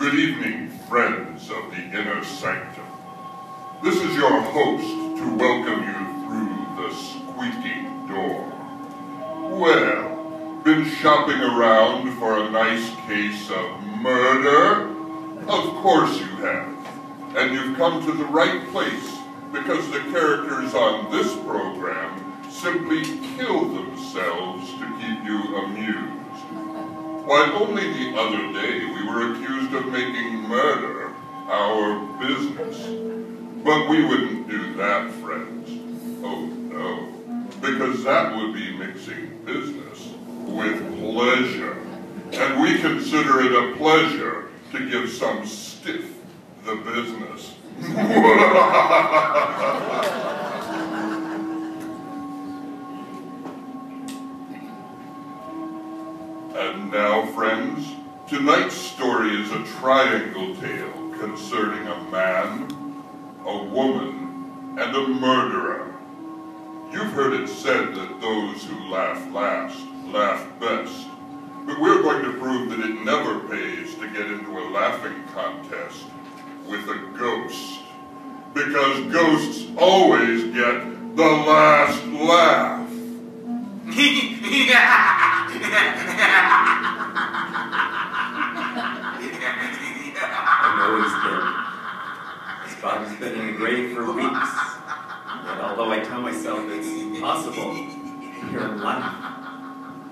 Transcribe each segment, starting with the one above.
Good evening, friends of the inner sanctum. This is your host to welcome you through the squeaky door. Well, been shopping around for a nice case of murder? Of course you have. And you've come to the right place, because the characters on this program simply kill themselves to keep you amused. Why, only the other day we were accused of making murder our business. But we wouldn't do that, friends. Oh, no. Because that would be mixing business with pleasure. And we consider it a pleasure to give some stiff the business. And now, friends, tonight's story is a triangle tale concerning a man, a woman, and a murderer. You've heard it said that those who laugh last, laugh best. But we're going to prove that it never pays to get into a laughing contest with a ghost. Because ghosts always get the last laugh. I know he's dead. His body's been in the grave for weeks. Yet although I tell myself it's impossible, I hear him laugh.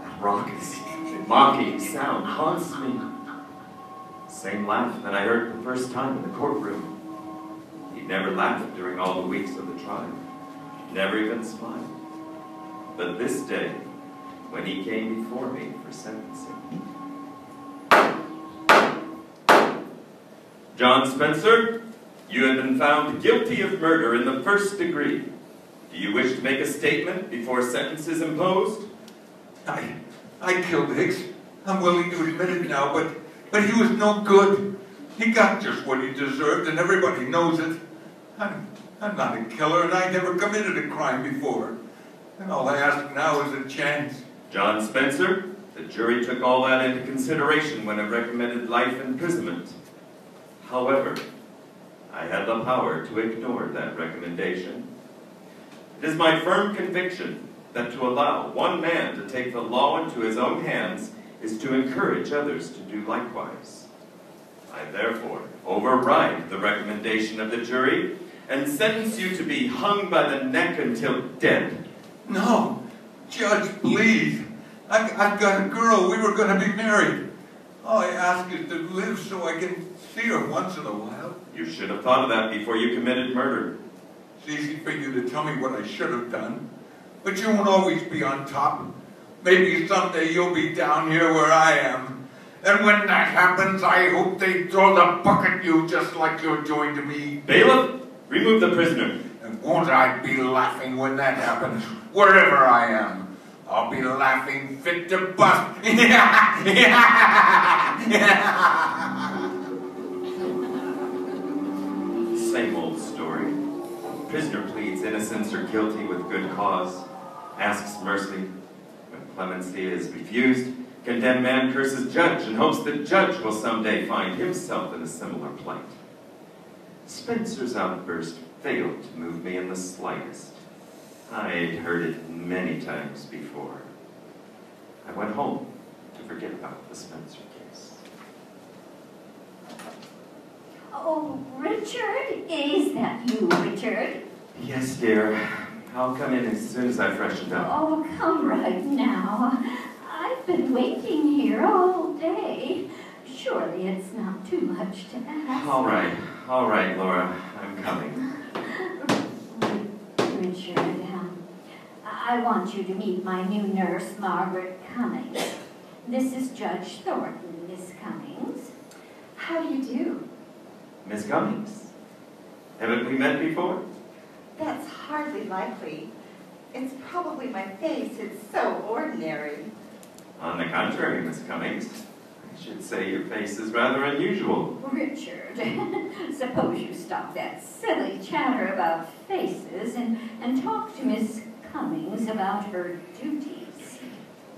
That raucous, mocking sound haunts me. Same laugh that I heard the first time in the courtroom. He'd never laughed during all the weeks of the trial. Never even smiled. But this day, when he came before me for sentencing. John Spencer, you have been found guilty of murder in the first degree. Do you wish to make a statement before sentence is imposed? I killed Hicks. I'm willing to admit it now, but he was no good. He got just what he deserved, and everybody knows it. I'm not a killer, and I never committed a crime before. And all I ask now is a chance. John Spencer, the jury took all that into consideration when it recommended life imprisonment. However, I had the power to ignore that recommendation. It is my firm conviction that to allow one man to take the law into his own hands is to encourage others to do likewise. I therefore override the recommendation of the jury and sentence you to be hung by the neck until dead. No, Judge, please. I've got a girl. We were going to be married. All I ask is to live so I can see her once in a while. You should have thought of that before you committed murder. It's easy for you to tell me what I should have done. But you won't always be on top. Maybe someday you'll be down here where I am. And when that happens, I hope they throw the book at you just like you're doing to me. Bailiff, remove the prisoner. And won't I be laughing when that happens, wherever I am? I'll be laughing fit to bust. Same old story. Prisoner pleads innocence or guilty with good cause, asks mercy. When clemency is refused, condemned man curses judge and hopes that judge will someday find himself in a similar plight. Spencer's outburst failed to move me in the slightest. I'd heard it many times before. I went home to forget about the Spencer case. Oh, Richard, is that you, Richard? Yes, dear. I'll come in as soon as I freshened up. Oh, come right now. I've been waiting here all day. Surely it's not too much to ask. All right, Laura. I'm coming. Richard, I want you to meet my new nurse, Margaret Cummings. This is Judge Thornton, Miss Cummings. How do you do? Miss Cummings, haven't we met before? That's hardly likely. It's probably my face. It's so ordinary. On the contrary, Miss Cummings, I should say your face is rather unusual. Richard, suppose you stop that silly chatter about faces and talk to Miss Cummings about her duties.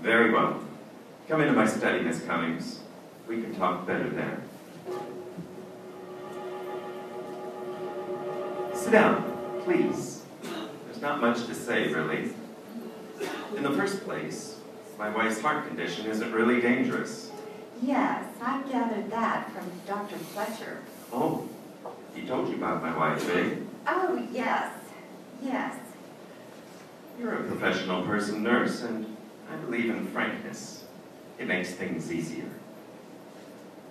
Very well. Come into my study, Miss Cummings. We can talk better there. Sit down, please. There's not much to say, really. In the first place, my wife's heart condition isn't really dangerous. Yes, I gathered that from Dr. Fletcher. Oh, he told you about my wife, eh? Oh, yes. Yes. You're a professional person, nurse, and I believe in frankness. It makes things easier.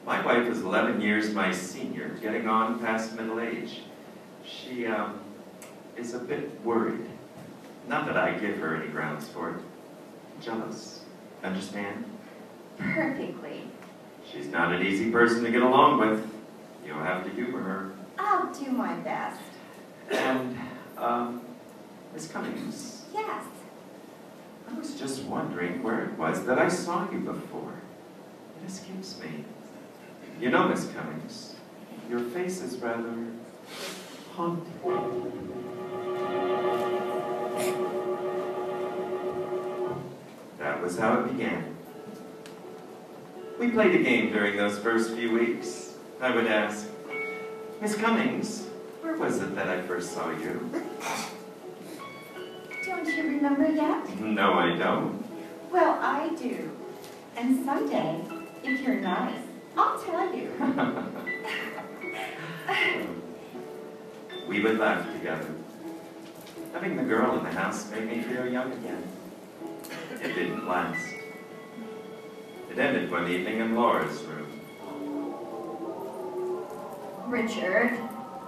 My wife is 11 years my senior, getting on past middle age. She, is a bit worried. Not that I give her any grounds for it. Jealous. Understand? Perfectly. She's not an easy person to get along with. You'll have to humor her. I'll do my best. And, Miss Cummings. Yes. I was just wondering where it was that I saw you before. It escapes me. You know, Miss Cummings, your face is rather haunting. That was how it began. We played a game during those first few weeks. I would ask, Miss Cummings, where was it that I first saw you? Don't you remember yet? No, I don't. Well, I do. And someday, if you're nice, I'll tell you. We would laugh together. Having the girl in the house made me feel young again. It didn't last. It ended one evening in Laura's room. Richard,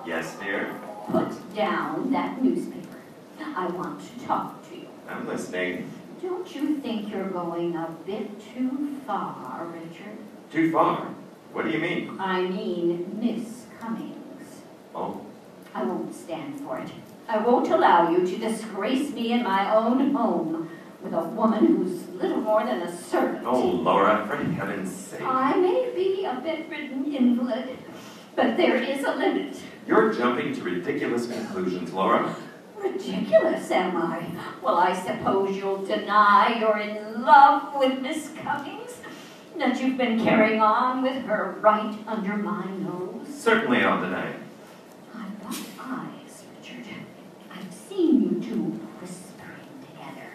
Yes, dear? put down that newspaper. I want to talk to you. I'm listening. Don't you think you're going a bit too far, Richard? Too far? What do you mean? I mean Miss Cummings. Oh, I won't stand for it. I won't allow you to disgrace me in my own home with a woman who's little more than a servant. oh, Laura, for heaven's sake. I may be a bedridden invalid, but there is a limit. You're jumping to ridiculous conclusions, Laura. Ridiculous, am I? Well, I suppose you'll deny you're in love with Miss Cummings? That you've been carrying on with her right under my nose? Certainly I'll deny it. I've got eyes, Richard. I've seen you two whispering together.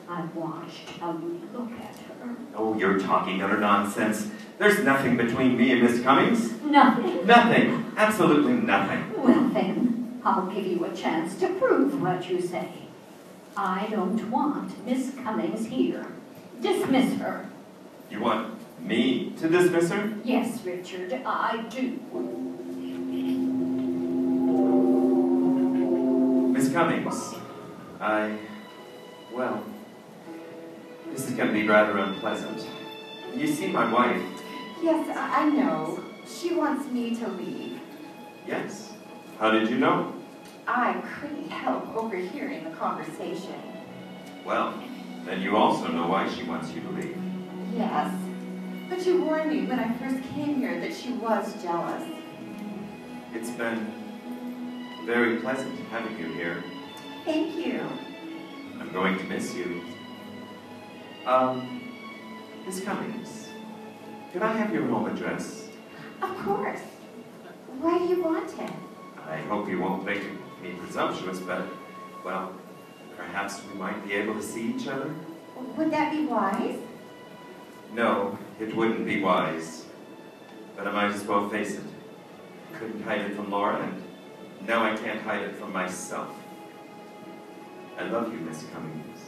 I've watched how you look at her. Oh, you're talking utter nonsense. There's nothing between me and Miss Cummings. Nothing? Nothing. Absolutely nothing. Well then, I'll give you a chance to prove what you say. I don't want Miss Cummings here. Dismiss her. You want me to dismiss her? Yes, Richard, I do. Miss Cummings, well, this is going to be rather unpleasant. You see my wife? Yes, I know. She wants me to leave. Yes. How did you know? I couldn't help overhearing the conversation. Well, then you also know why she wants you to leave. Yes. But you warned me when I first came here that she was jealous. It's been very pleasant having you here. Thank you. I'm going to miss you. Miss Cummings, could I have your home address? Of course. Why do you want it? I hope you won't think me presumptuous, but, well, perhaps we might be able to see each other? Would that be wise? No, it wouldn't be wise. But I might as well face it. I couldn't hide it from Laura, and now I can't hide it from myself. I love you, Miss Cummings.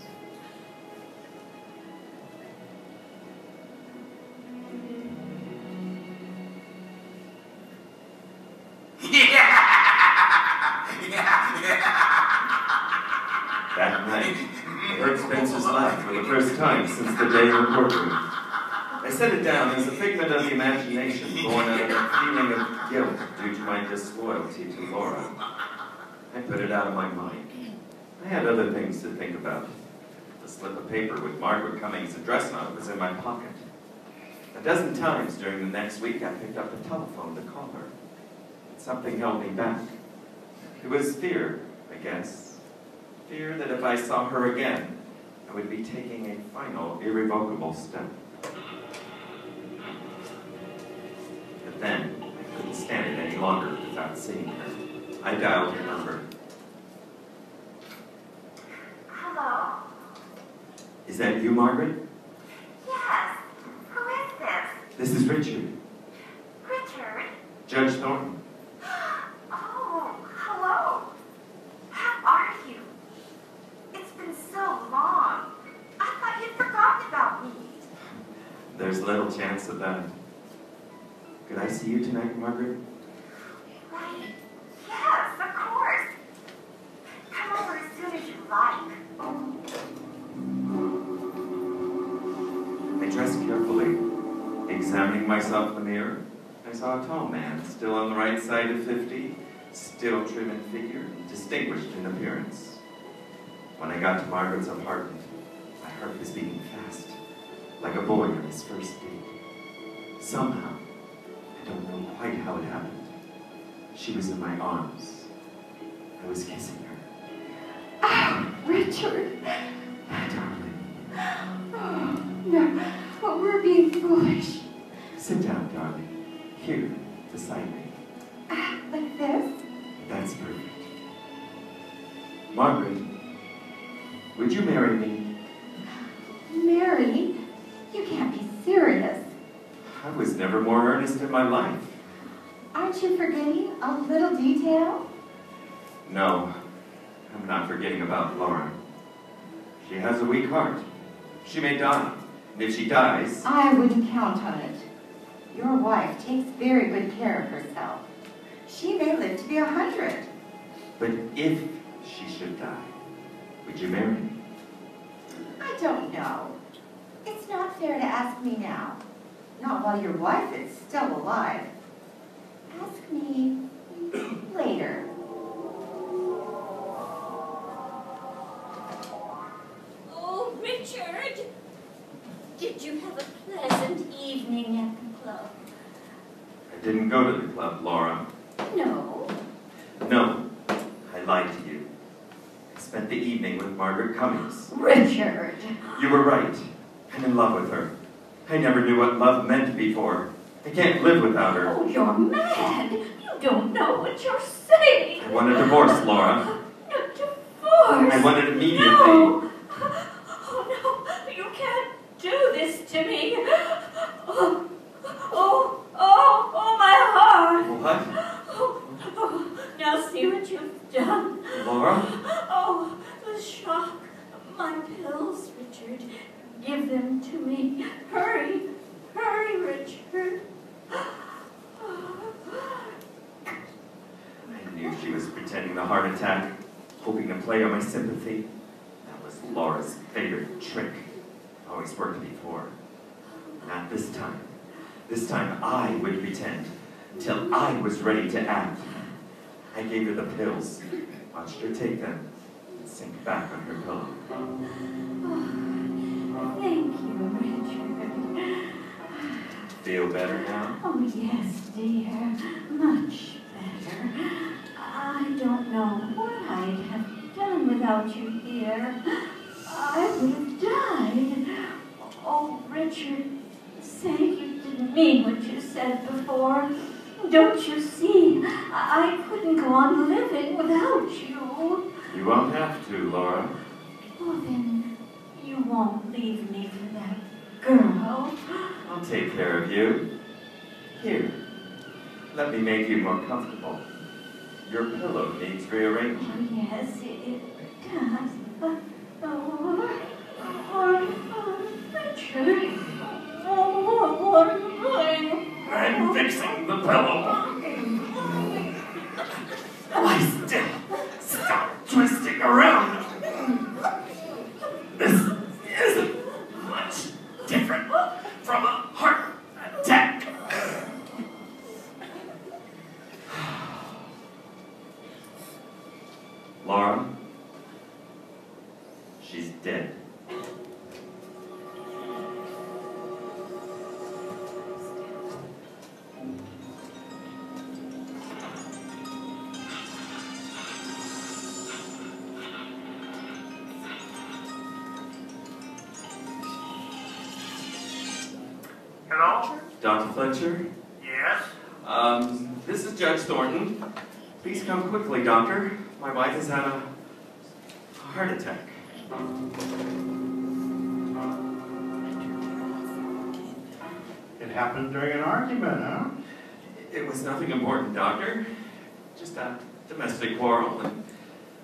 That night, I heard Spencer's laugh for the first time since the day in the courtroom. I set it down as a figment of the imagination born out of a feeling of guilt due to my disloyalty to Laura. I put it out of my mind. I had other things to think about. The slip of paper with Margaret Cummings' address on it was in my pocket. A dozen times during the next week, I picked up the telephone to call her. But something held me back. It was fear, I guess. Fear that if I saw her again, I would be taking a final, irrevocable step. But then, I couldn't stand it any longer without seeing her. I dialed her number. Is that you, Margaret? Yes. Who is this? This is Richard. Richard? Judge Thornton. Oh, hello. How are you? It's been so long. I thought you'd forgotten about me. There's little chance of that. Could I see you tonight, Margaret? Why, yes, of course. Come over as soon as you like. I dressed carefully. Examining myself in the mirror, I saw a tall man, still on the right side of 50, still trim in figure, distinguished in appearance. When I got to Margaret's apartment, my heart was beating fast, like a boy on his first date. Somehow, I don't know quite how it happened, she was in my arms. I was kissing her. Oh, Richard. Darling. Oh, no. But we're being foolish. Sit down, darling. Here, beside me. Like this? That's perfect. Margaret, would you marry me? Mary, you can't be serious. I was never more earnest in my life. Aren't you forgetting a little detail? No, I'm not forgetting about Laura. She has a weak heart. She may die. And if she dies... I wouldn't count on it. Your wife takes very good care of herself. She may live to be 100. But if she should die, would you marry me? I don't know. It's not fair to ask me now. Not while your wife is still alive. Ask me later. Oh, Richard! Did you have a pleasant evening at the club? I didn't go to the club, Laura. No. No, I lied to you. I spent the evening with Margaret Cummings. Richard! You were right. I'm in love with her. I never knew what love meant before. I can't live without her. Oh, you're mad! You don't know what you're saying! I want a divorce, Laura. A divorce! I want it immediately. No! Oh, no! You can't do this to me! Oh, my heart! What? Oh, now see what you've done. Laura? Oh, the shock. My pills, Richard. Give them to me. Hurry, hurry, Richard. I knew she was pretending the heart attack, hoping to play on my sympathy. That was Laura's favorite trick. Always worked before. Not this time. This time I would pretend, till I was ready to act. I gave her the pills, watched her take them, and sink back on her pillow. Thank you, Richard. Feel better now? Oh, yes, dear. Much better. I don't know what I'd have done without you here. I would have died. Oh, Richard, say you didn't mean what you said before. Don't you see? I couldn't go on living without you. You won't have to, Laura. Oh, then you won't leave me for that girl. I'll take care of you. Here, let me make you more comfortable. Your pillow needs rearranging. Oh, yes, it does. Richard. What are you doing? I'm fixing the pillow. Lie still. Stop twisting around. This isn't much different from a heart attack. Laura, she's dead. Hello? Dr. Fletcher? Yes? This is Judge Thornton. Please come quickly, Doctor. My wife has had a heart attack. happened during an argument, huh? It was nothing important, Doctor. Just a domestic quarrel, and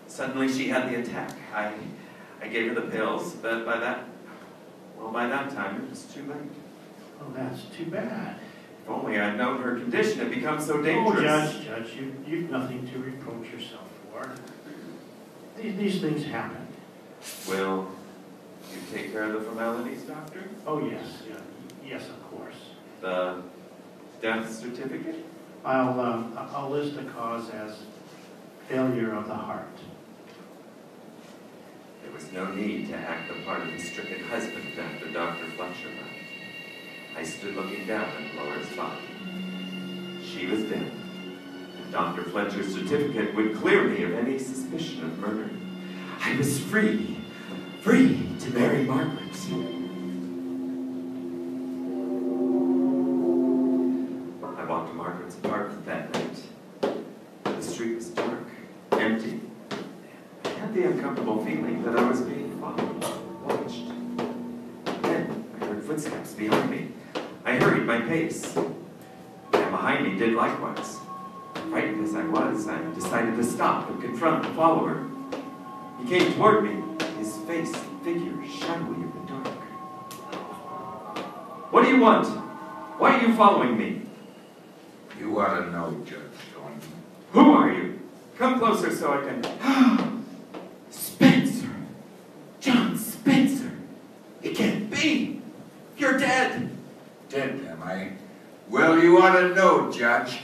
suddenly she had the attack. I gave her the pills, but by that time it was too late. Oh, that's too bad. If only I'd known her condition had become so dangerous. Oh, Judge, you've nothing to reproach yourself for. These things happen. Will you take care of the formalities, Doctor? Oh, yes. Yes, of course. The death certificate? I'll list the cause as failure of the heart. There was no need to act the part of the stricken husband after Dr. Fletcher left. I stood looking down at Laura's body. She was dead. And Dr. Fletcher's certificate would clear me of any suspicion of murder. I was free to marry Margaret. I walked to Margaret's apartment that night. The street was dark, empty. I had the uncomfortable feeling that I was being followed, watched. Then I heard footsteps behind me. I hurried my pace. The man behind me did likewise. Frightened as I was, I decided to stop and confront the follower. He came toward me, his face and figure shadowy in the dark. What do you want? Why are you following me? You ought to know, Judge Thornton. Who are you? Come closer so I can... Spencer! John Spencer! It can't be! You're dead! Dead, am I? Well, you ought to know, Judge.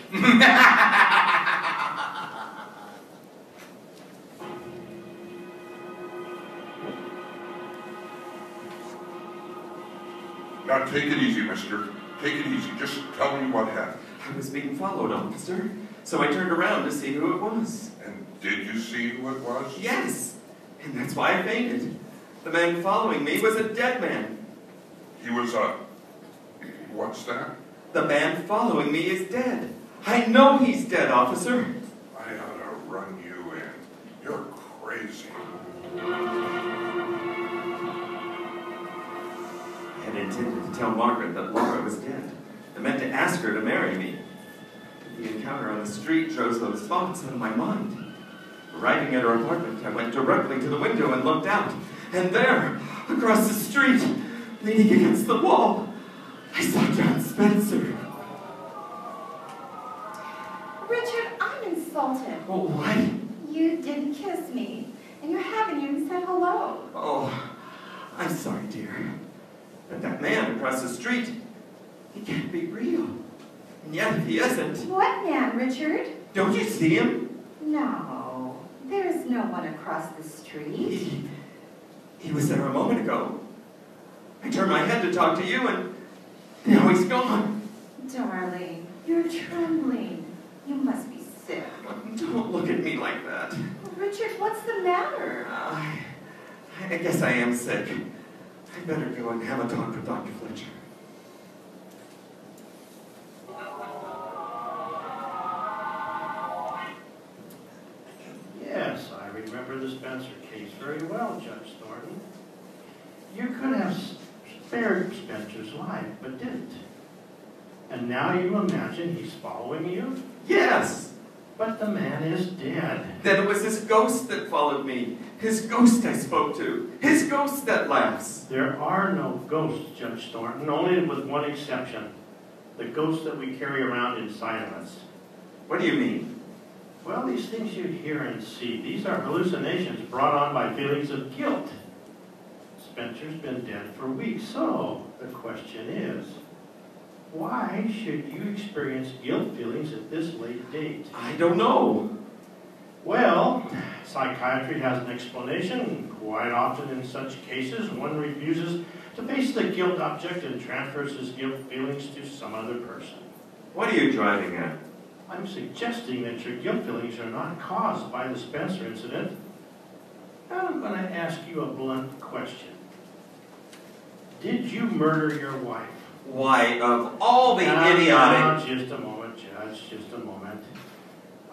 Now take it easy, mister. Take it easy. Just tell me what happened. I was being followed, officer. So I turned around to see who it was. And did you see who it was? Yes! And that's why I fainted. The man following me was a dead man. He was what's that? The man following me is dead. I know he's dead, officer. I ought to run you in. You're crazy. I had intended to tell Margaret that Laura was dead. I meant to ask her to marry me. But the encounter on the street drove those thoughts out of my mind. Arriving at her apartment, I went directly to the window and looked out. And there, across the street, leaning against the wall, I saw John Spencer. Richard, I'm insulted. Oh, what? You didn't kiss me, and you haven't even said hello. Oh, I'm sorry, dear. But that man across the street, he can't be real. And yet, if he isn't... What man, Richard? Don't you see him? No, there's no one across the street. He was there a moment ago. I turned my head to talk to you, and now he's gone. Darling, you're trembling. You must be sick. Don't look at me like that. Richard, what's the matter? I guess I am sick. I'd better go and have a talk with Dr. Fletcher. Yes, I remember the Spencer case very well, Judge Thornton. You could have spared Spencer's life, but didn't. And now you imagine he's following you? Yes! But the man is dead. Then it was his ghost that followed me. His ghost I spoke to. His ghost that laughs. There are no ghosts, Judge Thornton, only with one exception. The ghosts that we carry around inside of us. What do you mean? Well, these things you hear and see, these are hallucinations brought on by feelings of guilt. Spencer's been dead for weeks, so the question is, why should you experience guilt feelings at this late date? I don't know. Well, psychiatry has an explanation. Quite often in such cases, one refuses to face the guilt object and transfers his guilt feelings to some other person. What are you driving at? I'm suggesting that your guilt feelings are not caused by the Spencer incident. Now I'm going to ask you a blunt question. Did you murder your wife? Why, of all the Now, idiotic... just a moment, Judge, just a moment.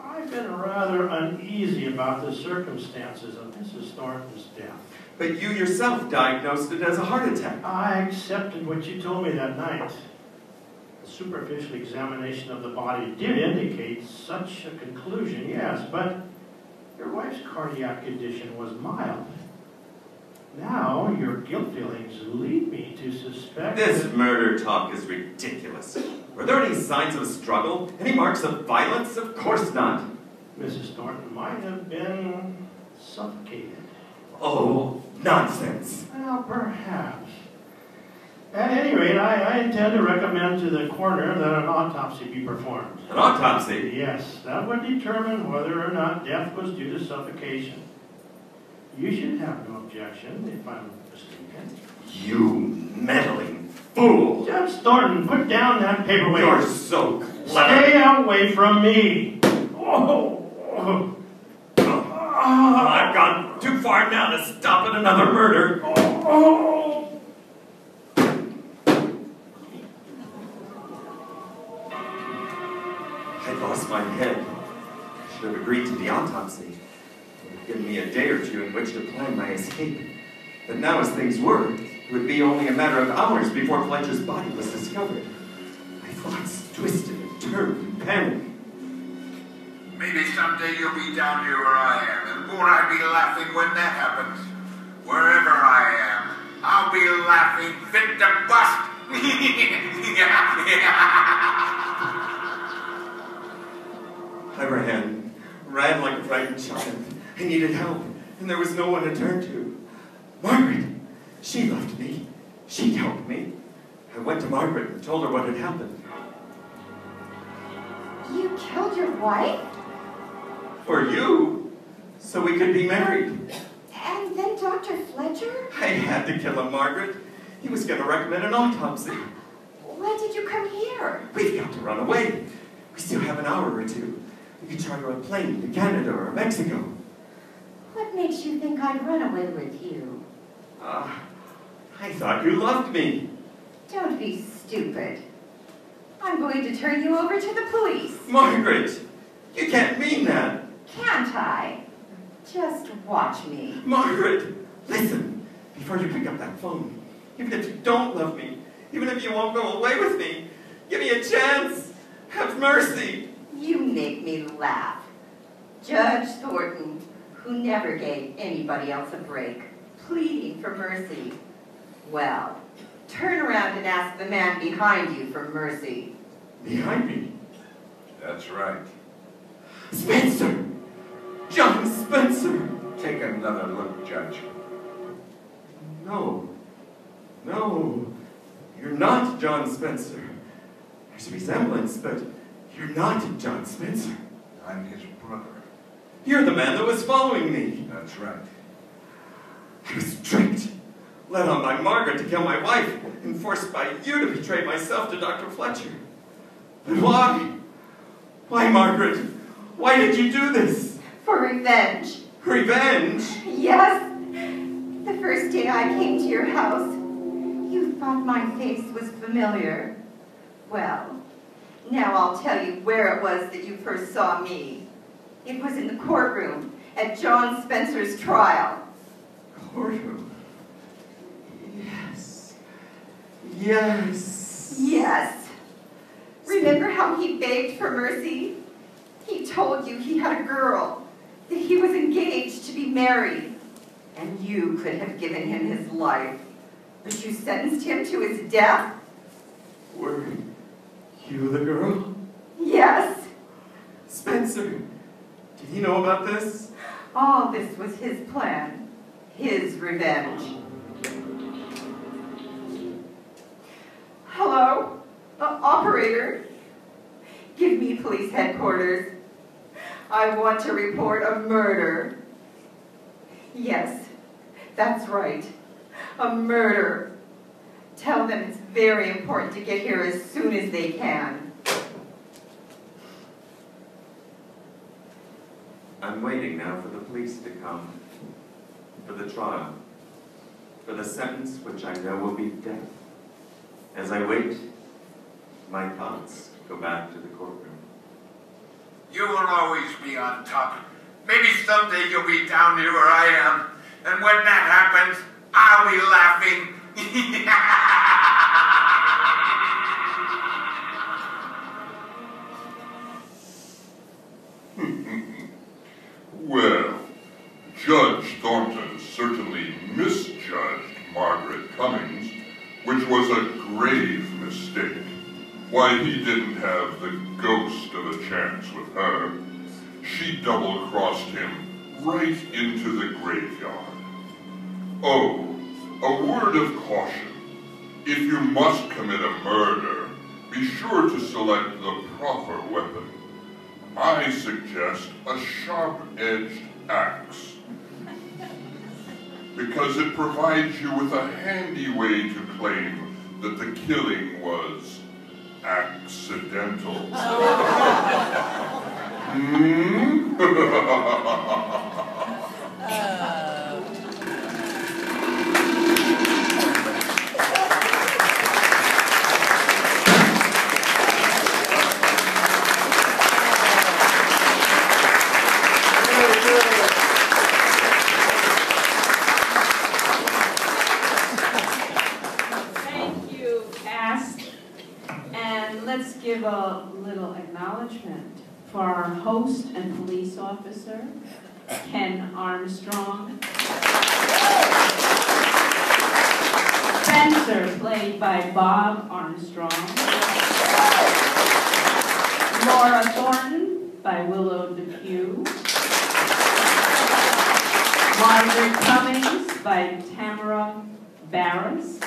I've been rather uneasy about the circumstances of Mrs. Thornton's death. But you yourself diagnosed it as a heart attack. I accepted what you told me that night. A superficial examination of the body did indicate such a conclusion, yes, but your wife's cardiac condition was mild. Now, your guilt feelings lead me to suspect This that... murder talk is ridiculous. Were there any signs of a struggle? Any marks of violence? Of course not. Mrs. Thornton might have been suffocated. Oh, nonsense. Well, perhaps. At any rate, I intend to recommend to the coroner that an autopsy be performed. An autopsy? Yes, that would determine whether or not death was due to suffocation. You should have no objection, if I'm mistaken. You meddling fool! Judge Thornton, put down that paperweight. You're so clever. Stay away from me. Oh. I've gone too far now to stop at another murder. Oh. I'd lost my head. I should have agreed to the autopsy. It would have given me a day or two in which to plan my escape. But now, as things were, it would be only a matter of hours before Fletcher's body was discovered. My thoughts twisted and turned in panic. Maybe someday you'll be down here where I am, and won't I be laughing when that happens? Wherever I am, I'll be laughing fit to bust. I ran like a frightened child. I needed help, and there was no one to turn to. Margaret, she loved me. She'd help me. I went to Margaret and told her what had happened. You killed your wife? For you, so we could be married. And then Dr. Fletcher? I had to kill him, Margaret. He was going to recommend an autopsy. Why did you come here? We've got to run away. We still have an hour or two. We could charter a plane to Canada or Mexico. What makes you think I'd run away with you? I thought you loved me. Don't be stupid. I'm going to turn you over to the police. Margaret, you can't mean that. Can't I? Just watch me. Margaret, listen, before you pick up that phone, even if you don't love me, even if you won't go away with me, give me a chance. Have mercy. You make me laugh. Judge Thornton, who never gave anybody else a break, pleading for mercy. Well, turn around and ask the man behind you for mercy. Behind me? That's right. Spencer! John Spencer! Take another look, Judge. No. No. You're not John Spencer. There's a resemblance, but you're not John Spencer. I'm his brother. You're the man that was following me. That's right. I was tricked, led on by Margaret to kill my wife, and forced by you to betray myself to Dr. Fletcher. But why? Why, Margaret? Why did you do this? For revenge. Revenge? Yes. The first day I came to your house, you thought my face was familiar. Well, now I'll tell you where it was that you first saw me. It was in the courtroom at John Spencer's trial. Courtroom? Yes. Yes. Yes. Remember how he begged for mercy? He told you he had a girl, that he was engaged to be married, and you could have given him his life, but you sentenced him to his death? Were you the girl? Yes. Spencer, did he know about this? All this was his plan, his revenge. Hello? Operator? Give me police headquarters. I want to report a murder. Yes, that's right. A murder. Tell them it's very important to get here as soon as they can. I'm waiting now for the police to come, for the trial, for the sentence which I know will be death. As I wait, my thoughts go back to the courtroom. You will always be on top. Maybe someday you'll be down here where I am. And when that happens, I'll be laughing. Judge Thornton certainly misjudged Margaret Cummings, which was a grave mistake. Why, he didn't have the ghost of a chance with her. She double-crossed him right into the graveyard. Oh, a word of caution. If you must commit a murder, be sure to select the proper weapon. I suggest a sharp-edged axe, because it provides you with a handy way to claim that the killing was accidental. Give a little acknowledgement for our host and police officer, Ken Armstrong. Spencer, played by Bob Armstrong. Laura Thornton, by Willow DePew. Margaret Cummings, by Tamara Barrus.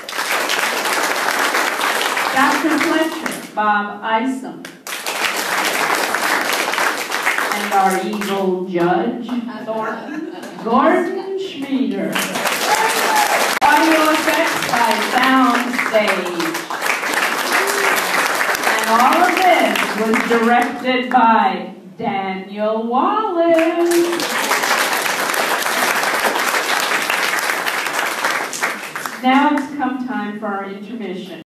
Dr. Fletcher, Bob Isom. And our evil judge, Thornton, Gordon Schmieder. Audio effects by Soundstage. And all of this was directed by Daniel Wallace. Now it's come time for our intermission.